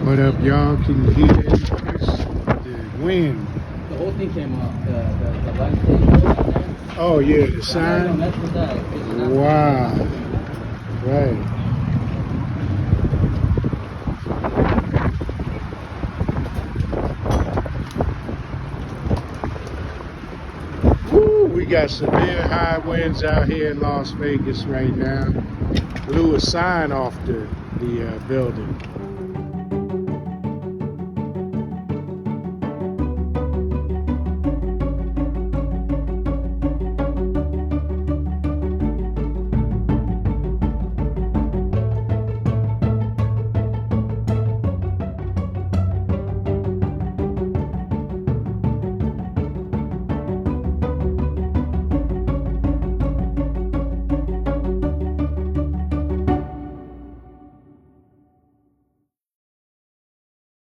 What up, y'all? Can you hear the wind? The whole thing came off. The light thing right there. Oh yeah, the Don't sign. mess with that. 'Cause you're not- Wow. Right. Woo, we got severe high winds out here in Las Vegas right now. Blew a sign off the building.